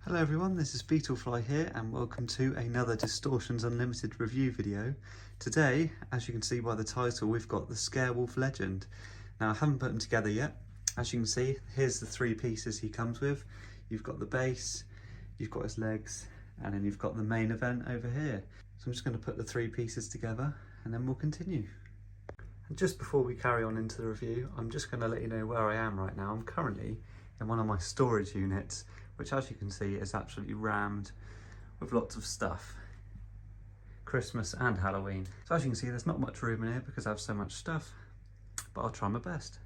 Hello everyone, this is Beetlefly here and welcome to another Distortions Unlimited review video. Today, as you can see by the title, we've got the Scarewolf Legend. Now I haven't put them together yet. As you can see, here's the three pieces he comes with. You've got the base, you've got his legs, and then you've got the main event over here. So I'm just going to put the three pieces together and then we'll continue. And just before we carry on into the review, I'm just going to let you know where I am right now. I'm currently in one of my storage units, which as you can see is absolutely rammed with lots of stuff. Christmas and Halloween. So as you can see, there's not much room in here because I have so much stuff, but I'll try my best.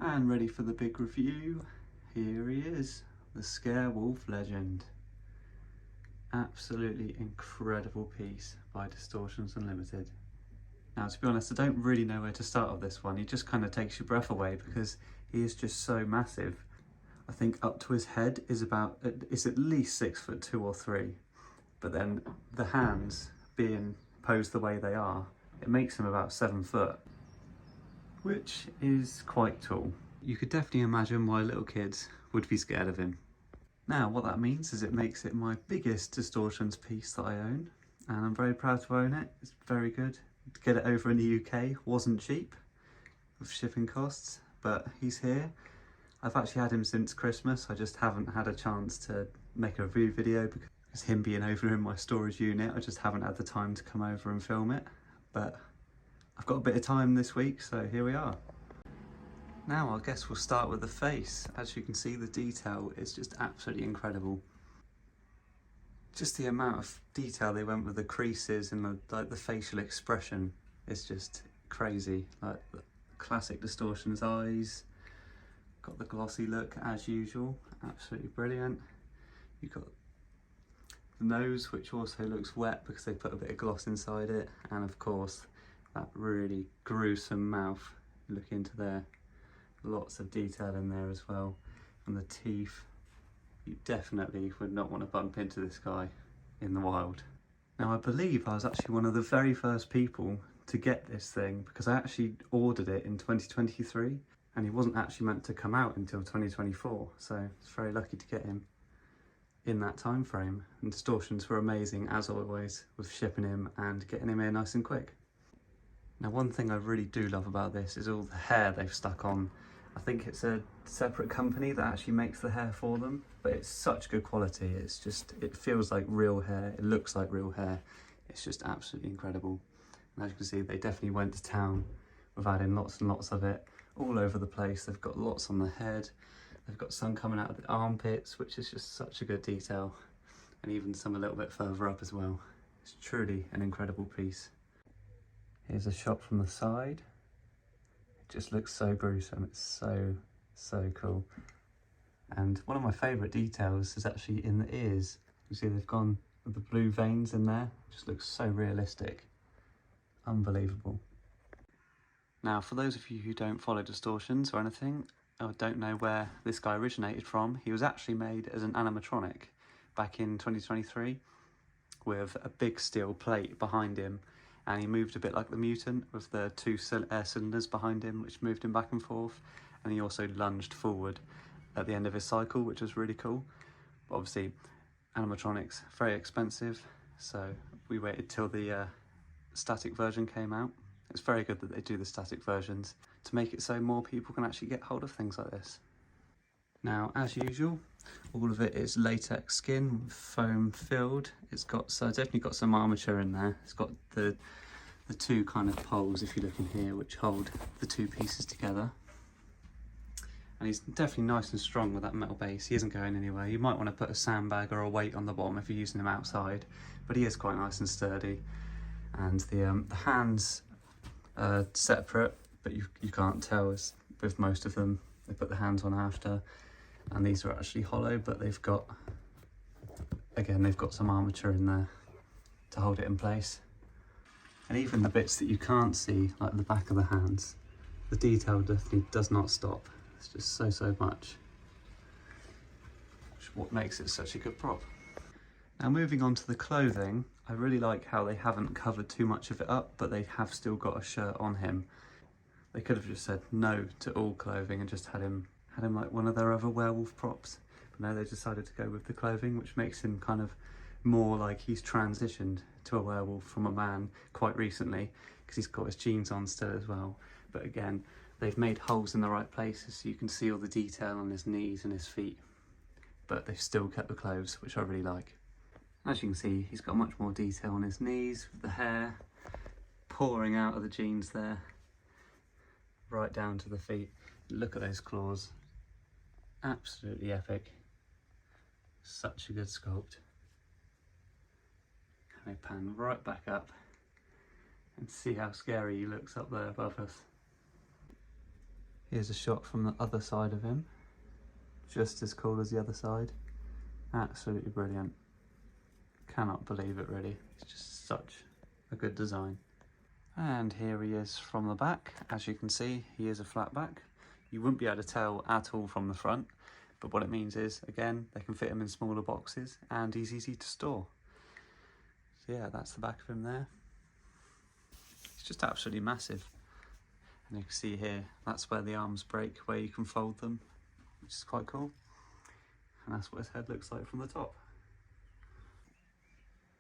And ready for the big review, here he is, the Scarewolf Legend. Absolutely incredible piece by Distortions Unlimited. Now to be honest, I don't really know where to start with this one. He just kind of takes your breath away because he is just so massive. I think up to his head is at least 6'2" or 3", but then the hands being posed the way they are, it makes him about 7 foot, which is quite tall. You could definitely imagine why little kids would be scared of him. Now what that means is it makes it my biggest Distortions piece that I own, and I'm very proud to own it. It's very good. To get it over in the UK wasn't cheap with shipping costs, but he's here. I've actually had him since Christmas. I just haven't had a chance to make a review video because him being over in my storage unit, I just haven't had the time to come over and film it. But I've got a bit of time this week, so here we are. Now I guess we'll start with the face. As you can see, the detail is just absolutely incredible. Just the amount of detail they went with the creases and the facial expression is just crazy. Like the classic Distortions eyes. Got the glossy look as usual, absolutely brilliant. You've got the nose, which also looks wet because they put a bit of gloss inside it, and of course that really gruesome mouth. Look into there, lots of detail in there as well. And the teeth, you definitely would not want to bump into this guy in the wild. Now I believe I was actually one of the very first people to get this thing because I actually ordered it in 2023. And he wasn't actually meant to come out until 2024, so it's very lucky to get him in that time frame. And Distortions were amazing, as always, with shipping him and getting him here nice and quick. Now one thing I really do love about this is all the hair they've stuck on. I think it's a separate company that actually makes the hair for them, but it's such good quality. It's just, it feels like real hair, it looks like real hair. It's just absolutely incredible. And as you can see, they definitely went to town with adding lots and lots of it. All over the place. They've got lots on the head, they've got some coming out of the armpits, which is just such a good detail, and even some a little bit further up as well. It's truly an incredible piece. Here's a shot from the side. It just looks so gruesome. It's so cool. And one of my favourite details is actually in the ears. You see they've gone with the blue veins in there. It just looks so realistic. Unbelievable. Now, for those of you who don't follow Distortions or anything, or don't know where this guy originated from, he was actually made as an animatronic back in 2023 with a big steel plate behind him, and he moved a bit like the mutant with the two air cylinders behind him which moved him back and forth, and he also lunged forward at the end of his cycle, which was really cool. But obviously animatronics very expensive, so we waited till the static version came out. It's very good that they do the static versions to make it so more people can actually get hold of things like this. Now, as usual, all of it is latex skin, foam filled. It's definitely got some armature in there. It's got the two kind of poles, if you look in here, which hold the two pieces together. And he's definitely nice and strong with that metal base. He isn't going anywhere. You might want to put a sandbag or a weight on the bottom if you're using him outside, but he is quite nice and sturdy. And the hands separate, but you can't tell, as with most of them they put the hands on after, and these are actually hollow, but they've got some armature in there to hold it in place. And even the bits that you can't see, like the back of the hands, the detail definitely does not stop. It's just so much, which is what makes it such a good prop. Now moving on to the clothing, I really like how they haven't covered too much of it up, but they have still got a shirt on him. They could have just said no to all clothing and just had him like one of their other werewolf props, But no, they decided to go with the clothing, which makes him kind of more like he's transitioned to a werewolf from a man quite recently, because he's got his jeans on still as well. But again, they've made holes in the right places so you can see all the detail on his knees and his feet, but they've still kept the clothes, which I really like. As you can see, he's got much more detail on his knees, with the hair pouring out of the jeans there, right down to the feet. Look at those claws, absolutely epic. Such a good sculpt. And they pan right back up and see how scary he looks up there above us. Here's a shot from the other side of him, just as cool as the other side. Absolutely brilliant. Cannot believe it really. It's just such a good design. And here he is from the back. As you can see, he is a flat back. You wouldn't be able to tell at all from the front, but what it means is, again, they can fit him in smaller boxes and he's easy to store. So yeah, that's the back of him there. It's just absolutely massive. And you can see here, that's where the arms break, where you can fold them, which is quite cool. And that's what his head looks like from the top.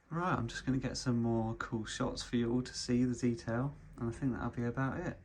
Right, I'm just going to get some more cool shots for you all to see the detail, and I think that'll be about it.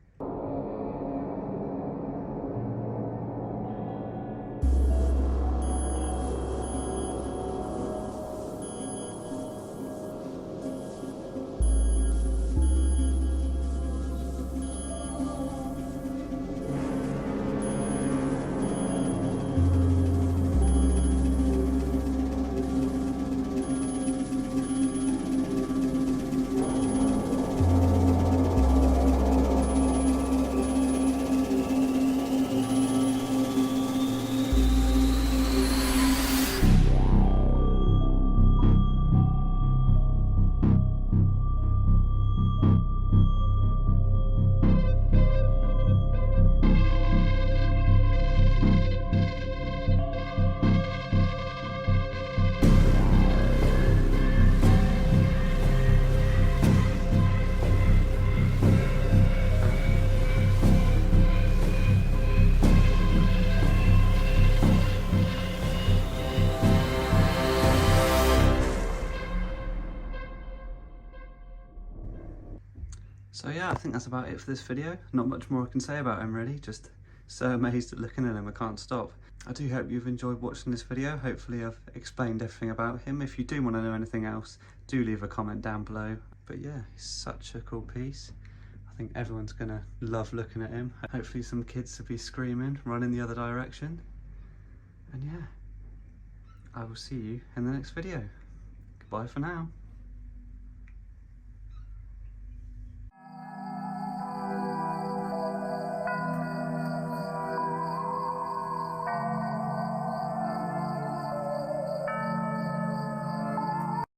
So yeah, I think that's about it for this video. Not much more I can say about him really, just so amazed at looking at him, I can't stop. I do hope you've enjoyed watching this video. Hopefully I've explained everything about him. If you do want to know anything else, do leave a comment down below. But yeah, he's such a cool piece. I think everyone's gonna love looking at him. Hopefully some kids will be screaming, running the other direction. And yeah, I will see you in the next video. Goodbye for now.